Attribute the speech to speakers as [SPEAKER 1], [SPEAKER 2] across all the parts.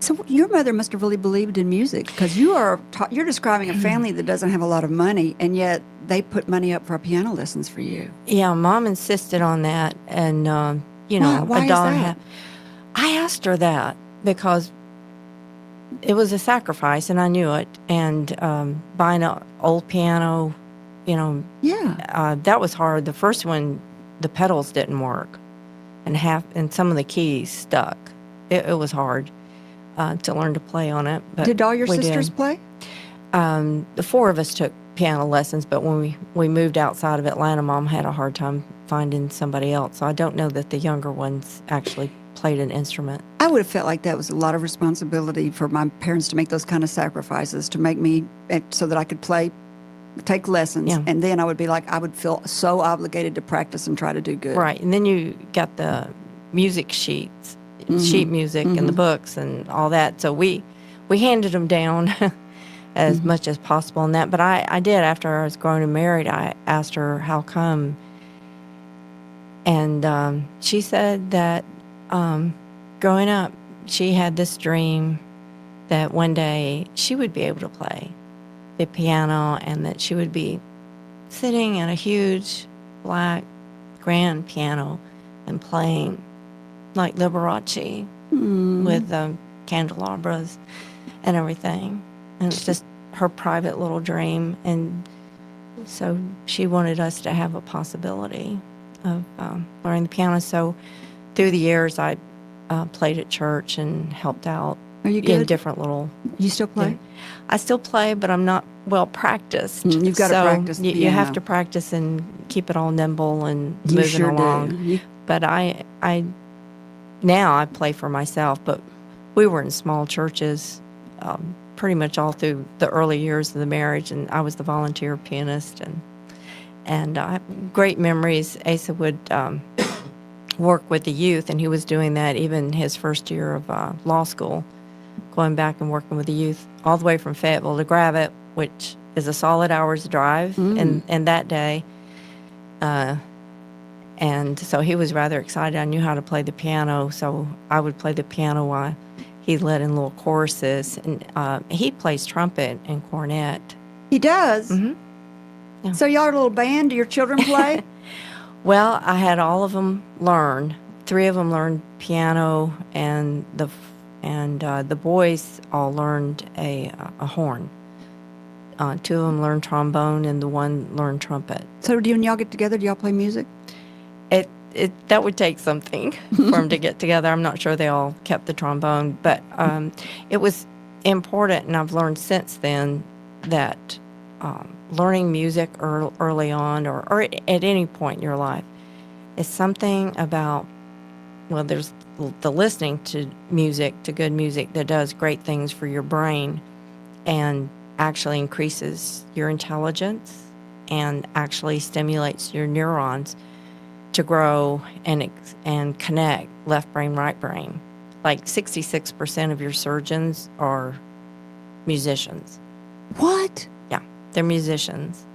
[SPEAKER 1] So your mother must have really believed in music because you're describing a family that doesn't have a lot of money, and yet they put money up for piano lessons for you.
[SPEAKER 2] Yeah, Mom insisted on that, and
[SPEAKER 1] Why is that?
[SPEAKER 2] I asked her that because it was a sacrifice, and I knew it. And buying an old piano, that was hard. The first one, the pedals didn't work, and some of the keys stuck. It was hard to learn to play on it. But
[SPEAKER 1] did all your sisters play?
[SPEAKER 2] The four of us took piano lessons, but when we moved outside of Atlanta, Mom had a hard time finding somebody else. So I don't know that the younger ones actually played an instrument.
[SPEAKER 1] I would have felt like that was a lot of responsibility for my parents to make those kind of sacrifices to make me so that I could take lessons.
[SPEAKER 2] Yeah.
[SPEAKER 1] And then I would feel so obligated to practice and try to do good.
[SPEAKER 2] Right. And then you got the music sheets, sheet music and the books and all that. So we handed them down as much as possible in that. But I did, after I was grown and married, I asked her how come. And she said that growing up, she had this dream that one day she would be able to play the piano and that she would be sitting at a huge black grand piano and playing like Liberace with candelabras and everything. And it's just her private little dream. And so she wanted us to have a possibility of learning the piano. So through the years, I played at church and helped out.
[SPEAKER 1] Are you good?
[SPEAKER 2] In different little...
[SPEAKER 1] You still play?
[SPEAKER 2] I still play, but I'm not well practiced.
[SPEAKER 1] You've got to practice the
[SPEAKER 2] you have to practice and keep it all nimble and moving along. But now I play for myself, but we were in small churches pretty much all through the early years of the marriage, and I was the volunteer pianist, and I have great memories. Asa would work with the youth, and he was doing that even his first year of law school, going back and working with the youth all the way from Fayetteville to Gravette, which is a solid hour's drive in that day. And so he was rather excited. I knew how to play the piano, so I would play the piano while he led in little choruses. And he plays trumpet and cornet.
[SPEAKER 1] He does?
[SPEAKER 2] Mm-hmm. Yeah.
[SPEAKER 1] So y'all are a little band? Do your children play?
[SPEAKER 2] Well, I had all of them learn. 3 of them learned piano, and the boys all learned a horn. 2 of them learned trombone, and the one learned trumpet.
[SPEAKER 1] So when y'all get together, do y'all play music?
[SPEAKER 2] That would take something for them to get together. I'm not sure they all kept the trombone, but it was important, and I've learned since then that learning music early on or at any point in your life is something about, well, there's the listening to music, to good music, that does great things for your brain and actually increases your intelligence and actually stimulates your neurons to grow and connect left brain, right brain. Like 66% of your surgeons are musicians.
[SPEAKER 1] What?
[SPEAKER 2] Yeah, they're musicians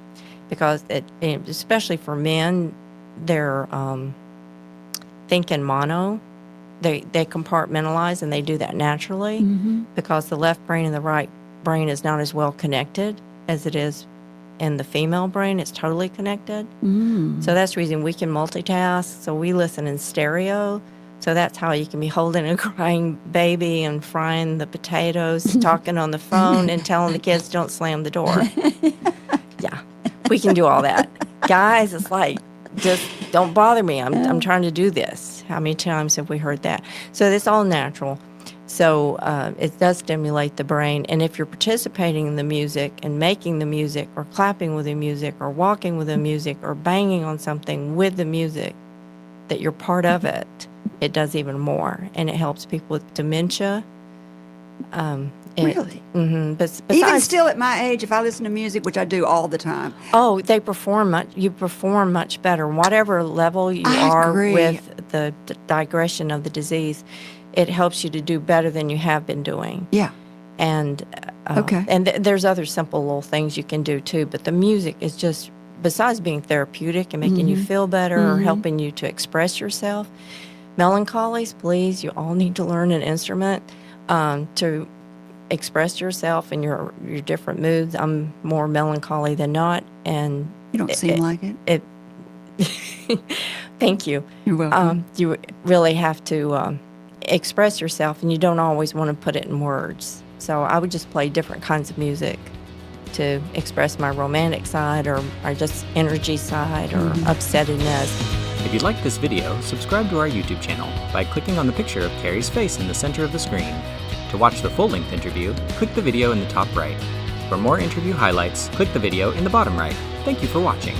[SPEAKER 2] because especially for men, they're thinking mono. They compartmentalize, and they do that naturally because the left brain and the right brain is not as well connected as it is in the female brain. It's totally connected. So that's the reason we can multitask. So we listen in stereo. So that's how you can be holding a crying baby and frying the potatoes, talking on the phone, and telling the kids don't slam the door. Yeah, we can do all that. Guys, it's like, just don't bother me. I'm trying to do this. How many times have we heard that? So it's all natural. So it does stimulate the brain. And if you're participating in the music and making the music or clapping with the music or walking with the music or banging on something with the music, that you're part of it, it does even more. And it helps people with dementia.
[SPEAKER 1] Really?
[SPEAKER 2] Besides,
[SPEAKER 1] even still at my age, if I listen to music, which I do all the time.
[SPEAKER 2] Oh, you perform much better. Whatever level you are with the digression of the disease, it helps you to do better than you have been doing.
[SPEAKER 1] Yeah.
[SPEAKER 2] And there's other simple little things you can do too, but the music is just, besides being therapeutic and making you feel better or helping you to express yourself. Melancholies, please, you all need to learn an instrument. to express yourself and your different moods. I'm more melancholy than not, and
[SPEAKER 1] You don't seem like it.
[SPEAKER 2] Thank you.
[SPEAKER 1] You're welcome.
[SPEAKER 2] You really have to express yourself, and you don't always want to put it in words. So I would just play different kinds of music to express my romantic side or just energy side or upsettiness.
[SPEAKER 3] If you liked this video, subscribe to our YouTube channel by clicking on the picture of Kerry's face in the center of the screen. To watch the full-length interview, click the video in the top right. For more interview highlights, click the video in the bottom right. Thank you for watching.